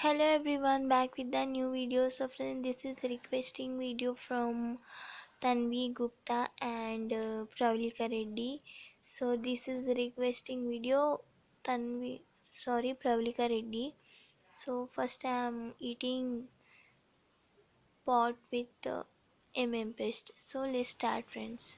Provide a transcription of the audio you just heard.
Hello everyone, back with the new video. So friends, this is requesting video from Tanvi Gupta and Pravalika Reddy. So this is requesting video Pravalika Reddy. So first I am eating pot with paste. So let's start friends.